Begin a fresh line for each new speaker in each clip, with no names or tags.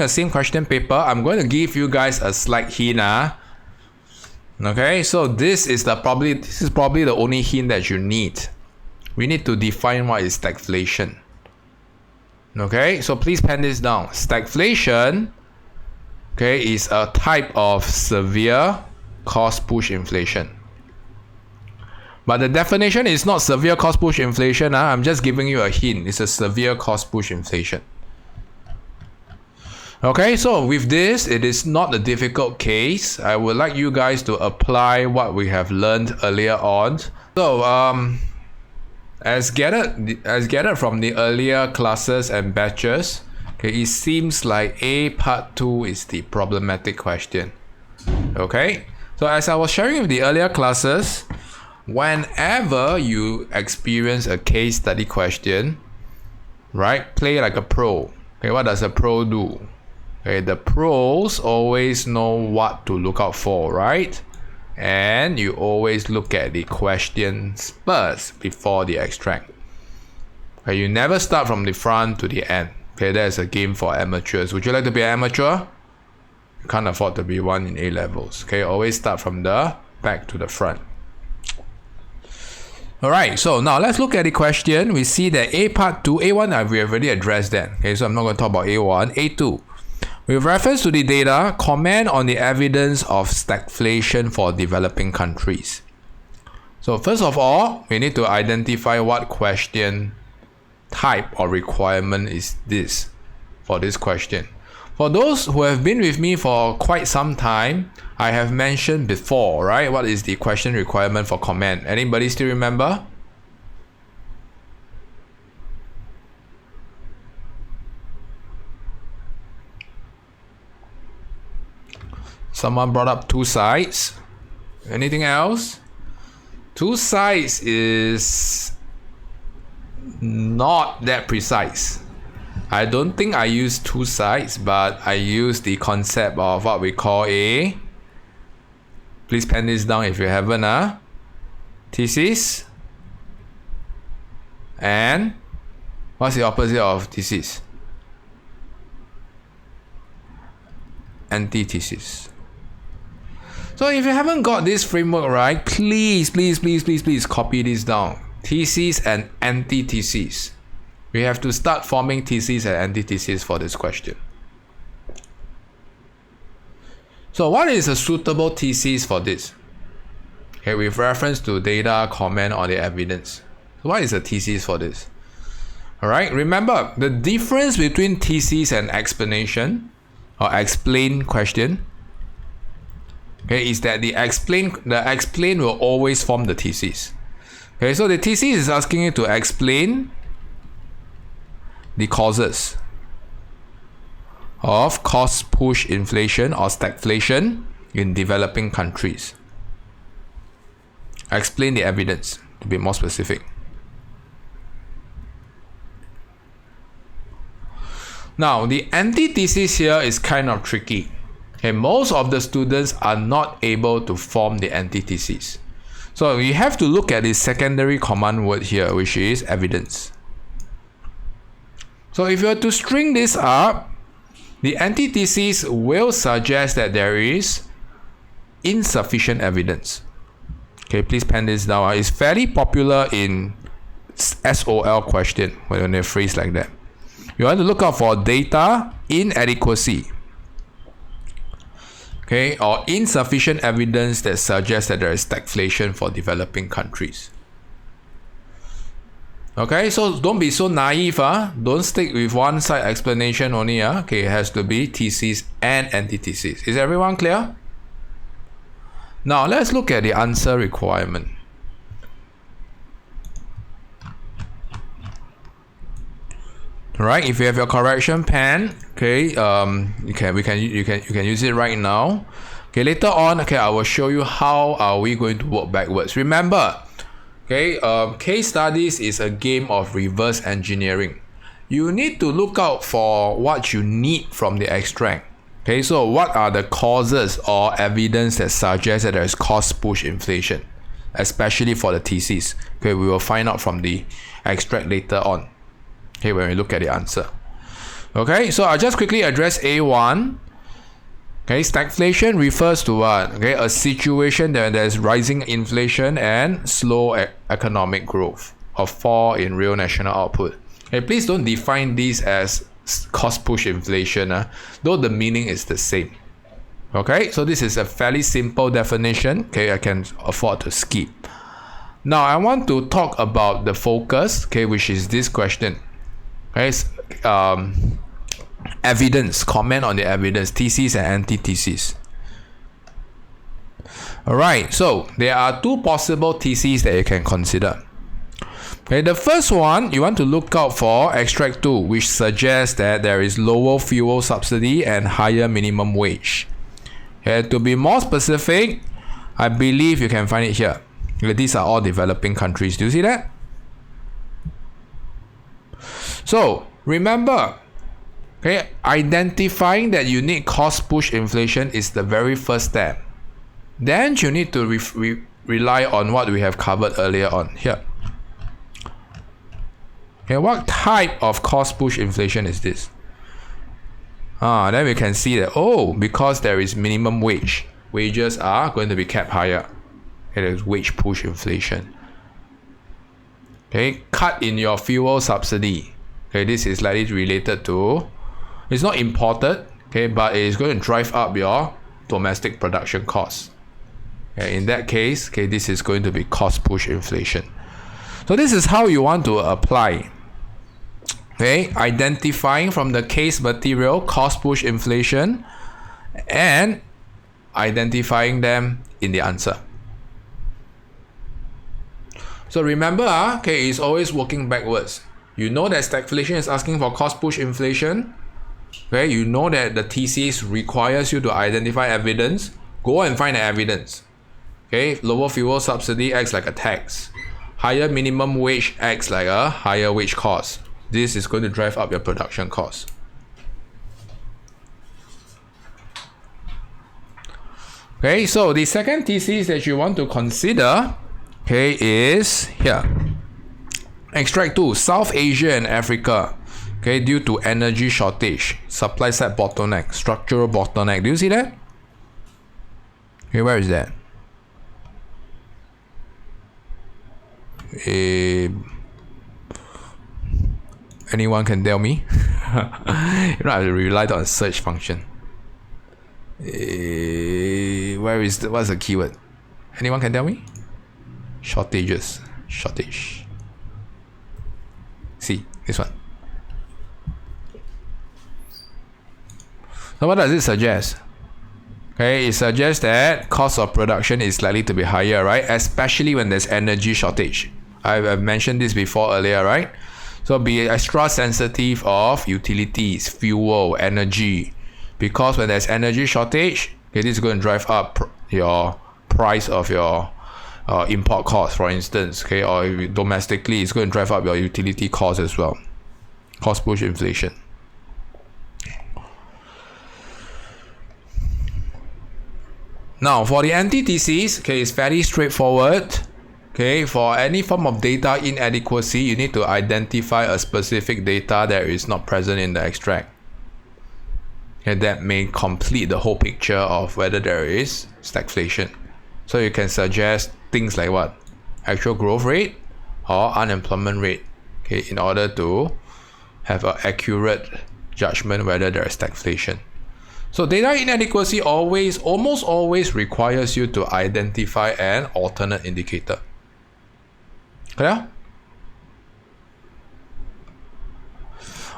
the same question paper, I'm going to give you guys a slight hint. Okay, so this is probably the only hint that you need. We need to define what is stagflation. Okay, so please pen this down. Stagflation, okay, is a type of severe cost push inflation. But the definition is not severe cost push inflation. I'm just giving you a hint. It's a severe cost push inflation. Okay, so with this, it is not a difficult case. I would like you guys to apply what we have learned earlier on. So, as gathered from the earlier classes and batches, okay, it seems like A part 2 is the problematic question. Okay, so as I was sharing with the earlier classes, whenever you experience a case study question, right, play like a pro. Okay, what does a pro do? Okay, the pros always know what to look out for, right? And you always look at the questions first before the extract. Okay, you never start from the front to the end. Okay, that's a game for amateurs. Would you like to be an amateur? You can't afford to be one in A levels. Okay, always start from the back to the front. Alright, so now let's look at the question. We see that A part 2, A1, we have already addressed that. Okay, so I'm not going to talk about A1. A2. With reference to the data, comment on the evidence of stagflation for developing countries. So first of all, we need to identify what question type or requirement is this for this question. For those who have been with me for quite some time, I have mentioned before, right? What is the question requirement for comment? Anybody still remember? Someone brought up two sides. Anything else? Two sides is not that precise. I don't think I use two sides, but I use the concept of what we call a, please pen this down if you haven't, thesis. And what's the opposite of thesis? Antithesis. So if you haven't got this framework right, please copy this down. Thesis and antithesis. We have to start forming thesis and antithesis for this question. So what is a suitable thesis for this? Okay, with reference to data, comment on the evidence. So what is a thesis for this? Alright, remember the difference between thesis and explanation or explain question, okay, is that the explain will always form the thesis. Okay, so the thesis is asking you to explain the causes of cost push inflation or stagflation in developing countries. Explain the evidence, to be more specific. Now, the antithesis here is kind of tricky. Okay, most of the students are not able to form the antithesis. So you have to look at the secondary command word here, which is evidence. So if you were to string this up, the antithesis will suggest that there is insufficient evidence. Okay, please pen this down. It's fairly popular in SOL question when they phrase like that. You want to look out for data inadequacy. Okay, or insufficient evidence that suggests that there is stagflation for developing countries. Okay, so don't be so naive. Don't stick with one side explanation only. Okay, it has to be thesis and antithesis. Is everyone clear? Now let's look at the answer requirement. Alright, if you have your correction pen, okay, you can use it right now. Okay, later on, okay, I will show you how are we going to work backwards. Remember, okay, case studies is a game of reverse engineering. You need to look out for what you need from the extract. Okay, so what are the causes or evidence that suggest that there is cost push inflation, especially for the thesis. Okay, we will find out from the extract later on. Okay, when we look at the answer. Okay, so I'll just quickly address A1. Okay, stagflation refers to what? Okay, a situation that there's rising inflation and slow economic growth or fall in real national output. Okay, please don't define these as cost push inflation, though the meaning is the same. Okay, so this is a fairly simple definition. Okay, I can afford to skip. Now I want to talk about the focus, okay, which is this question. Okay, evidence, comment on the evidence, thesis and antithesis. Alright, so there are two possible theses that you can consider. Okay, the first one, you want to look out for extract 2, which suggests that there is lower fuel subsidy and higher minimum wage. Okay, to be more specific, I believe you can find it here. Okay, these are all developing countries. Do you see that? So, remember, okay, identifying that you need cost push inflation is the very first step. Then you need to rely on what we have covered earlier on here. Okay, what type of cost push inflation is this? Then we can see that, because there is minimum wage, wages are going to be kept higher. Okay, there's wage push inflation. Okay, cut in your fuel subsidy. Okay, this is likely related to, it's not imported, okay, but it is going to drive up your domestic production costs. Okay, in that case, okay, this is going to be cost push inflation. So this is how you want to apply. Okay, identifying from the case material cost push inflation and identifying them in the answer. So remember, okay, it's always working backwards. You know that stagflation is asking for cost push inflation. Okay, you know that the thesis requires you to identify evidence. Go and find the evidence. Okay, lower fuel subsidy acts like a tax. Higher minimum wage acts like a higher wage cost. This is going to drive up your production costs. Okay, so the second thesis that you want to consider, okay, is here. Extract 2, South Asia and Africa, okay, due to energy shortage, supply side bottleneck, structural bottleneck. Do you see that? Okay, where is that? Anyone can tell me? You know, I relied on a search function. What's the keyword? Anyone can tell me? Shortages. Shortage. See, this one. So what does it suggest? Okay, it suggests that cost of production is likely to be higher, right? Especially when there's energy shortage. I've mentioned this before earlier, right? So be extra sensitive of utilities, fuel, energy, because when there's energy shortage, okay, this is going to drive up your price of your import costs, for instance, okay, or domestically, it's going to drive up your utility costs as well. Cost push inflation. Now, for the antithesis, okay, it's fairly straightforward. Okay, for any form of data inadequacy, you need to identify a specific data that is not present in the extract. Okay, that may complete the whole picture of whether there is stagflation. So you can suggest things like what? Actual growth rate or unemployment rate, okay, in order to have an accurate judgment whether there is stagflation. So data inadequacy almost always requires you to identify an alternate indicator. Clear?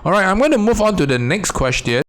Alright, I'm going to move on to the next question.